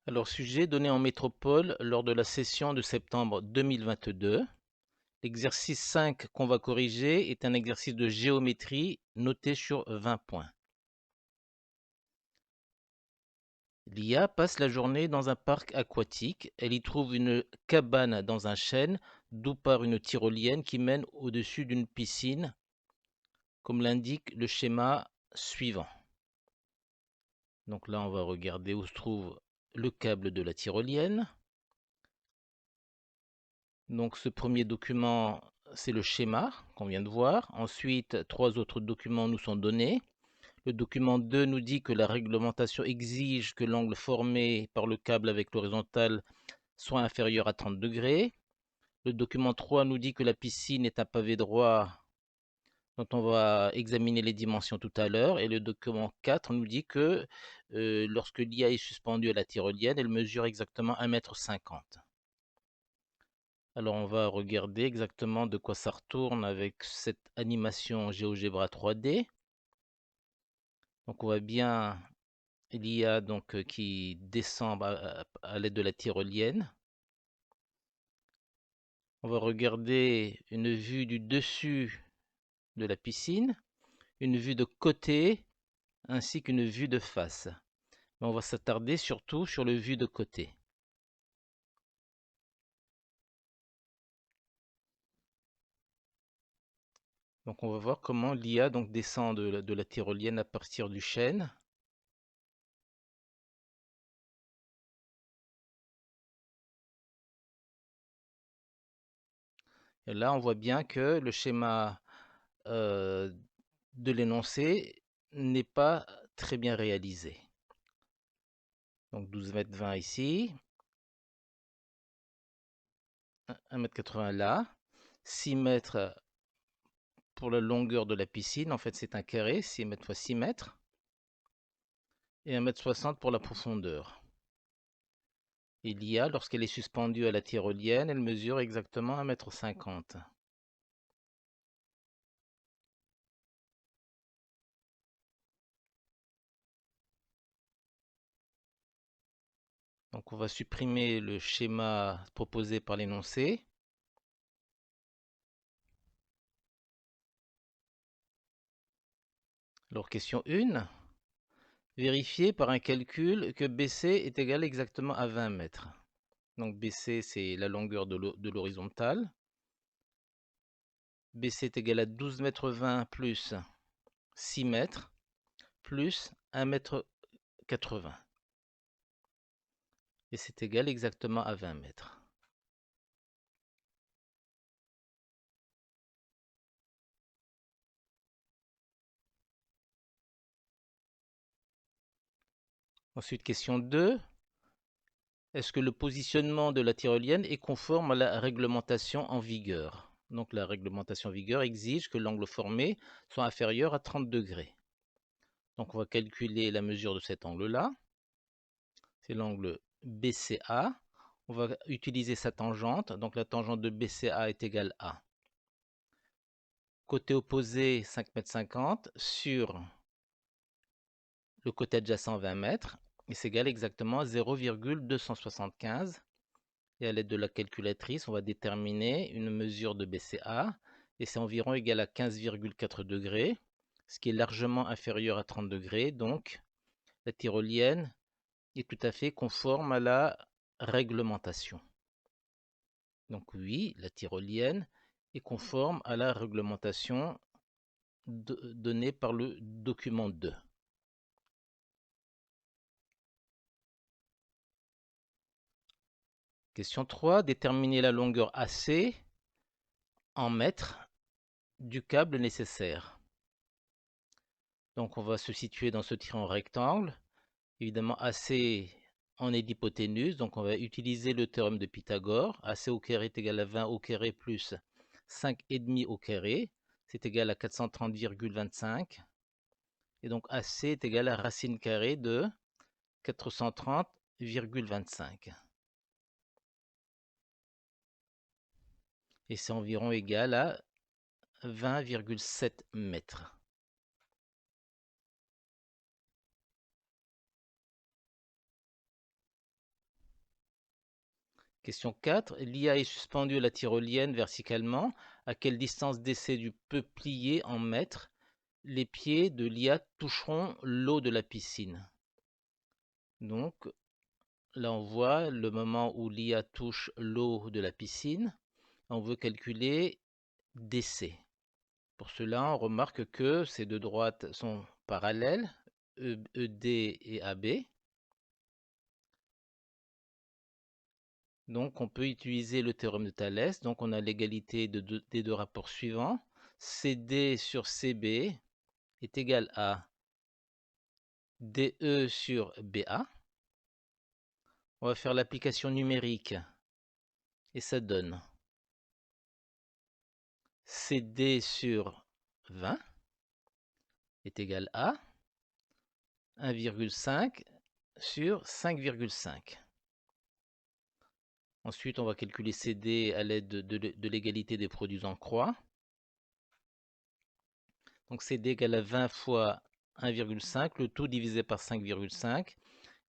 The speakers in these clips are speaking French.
Alors, sujet donné en métropole lors de la session de septembre 2022. L'exercice 5 qu'on va corriger est un exercice de géométrie noté sur 20 points. Lia passe la journée dans un parc aquatique. Elle y trouve une cabane dans un chêne, d'où part une tyrolienne qui mène au-dessus d'une piscine, comme l'indique le schéma suivant. Donc là, on va regarder où se trouve le câble de la tyrolienne. Donc ce premier document, c'est le schéma qu'on vient de voir. Ensuite, trois autres documents nous sont donnés. Le document 2 nous dit que la réglementation exige que l'angle formé par le câble avec l'horizontale soit inférieur à 30 degrés. Le document 3 nous dit que la piscine est un pavé droit dont on va examiner les dimensions tout à l'heure. Et le document 4 nous dit que lorsque l'IA est suspendue à la tyrolienne, elle mesure exactement 1,50 m. Alors on va regarder exactement de quoi ça retourne avec cette animation GeoGebra 3D. Donc on voit bien l'IA donc qui descend à l'aide de la tyrolienne. On va regarder une vue du dessus de la piscine, une vue de côté ainsi qu'une vue de face. Mais on va s'attarder surtout sur le vue de côté. Donc on va voir comment l'IA donc descend de la tyrolienne à partir du chêne. Et là on voit bien que le schéma de l'énoncé n'est pas très bien réalisé. Donc 12 mètres 20 ici, 1 mètre 80 là, 6 mètres pour la longueur de la piscine, en fait c'est un carré, 6 mètres fois 6 mètres, et 1 mètre 60 pour la profondeur. Et l'IA, lorsqu'elle est suspendue à la tyrolienne, elle mesure exactement 1 mètre 50. Donc on va supprimer le schéma proposé par l'énoncé. Alors question 1. Vérifier par un calcul que BC est égal exactement à 20 mètres. Donc BC, c'est la longueur de l'horizontale. BC est égal à 12 mètres 20 plus 6 mètres plus 1 mètre 80. Et c'est égal exactement à 20 mètres. Ensuite, question 2. Est-ce que le positionnement de la tyrolienne est conforme à la réglementation en vigueur? Donc la réglementation en vigueur exige que l'angle formé soit inférieur à 30 degrés. Donc on va calculer la mesure de cet angle-là. C'est l'angle BCA. On va utiliser sa tangente. Donc la tangente de BCA est égale à côté opposé 5,50 m sur le côté adjacent 20 mètres. Et c'est égal exactement à 0,275. Et à l'aide de la calculatrice, on va déterminer une mesure de BCA. Et c'est environ égal à 15,4 degrés, ce qui est largement inférieur à 30 degrés. Donc la tyrolienne est tout à fait conforme à la réglementation. Donc oui, la tyrolienne est conforme à la réglementation donnée par le document 2. Question 3. Déterminer la longueur AC en mètres du câble nécessaire. Donc on va se situer dans ce triangle rectangle. Évidemment, AC en est l'hypoténuse, donc on va utiliser le théorème de Pythagore. AC au carré est égal à 20 au carré plus 5,5 au carré. C'est égal à 430,25. Et donc AC est égal à racine carrée de 430,25. Et c'est environ égal à 20,7 mètres. Question 4. L'IA est suspendue à la tyrolienne verticalement. À quelle distance d'essai du peuplier en mètres les pieds de l'IA toucheront l'eau de la piscine? Donc là, on voit le moment où l'IA touche l'eau de la piscine. On veut calculer d'essai. Pour cela, on remarque que ces deux droites sont parallèles, ED et AB. Donc, on peut utiliser le théorème de Thalès. Donc, on a l'égalité des deux rapports suivants. CD sur CB est égal à DE sur BA. On va faire l'application numérique et ça donne CD sur 20 est égal à 1,5 sur 5,5. Ensuite, on va calculer CD à l'aide de l'égalité des produits en croix. Donc CD égale à 20 fois 1,5, le tout divisé par 5,5,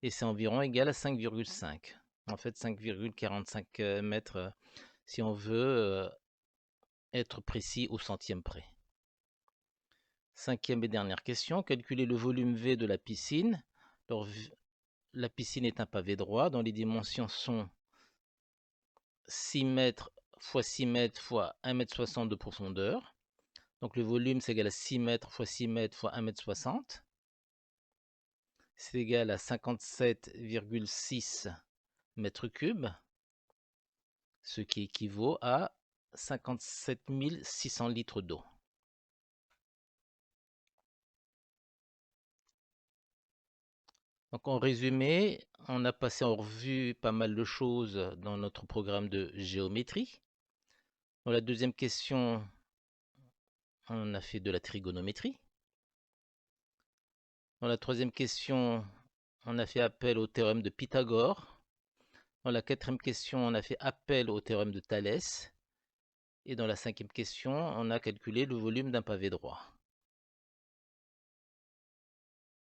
et c'est environ égal à 5,5. En fait, 5,45 mètres, si on veut être précis au centième près. Cinquième et dernière question, calculer le volume V de la piscine. Alors, la piscine est un pavé droit dont les dimensions sont 6 mètres fois 6 mètres fois 1,60 m de profondeur. Donc le volume c'est égal à 6 mètres fois 6 mètres fois 1,60 m. C'est égal à 57,6 mètres cubes, ce qui équivaut à 57 600 litres d'eau. Donc en résumé, on a passé en revue pas mal de choses dans notre programme de géométrie. Dans la deuxième question, on a fait de la trigonométrie. Dans la troisième question, on a fait appel au théorème de Pythagore. Dans la quatrième question, on a fait appel au théorème de Thalès. Et dans la cinquième question, on a calculé le volume d'un pavé droit.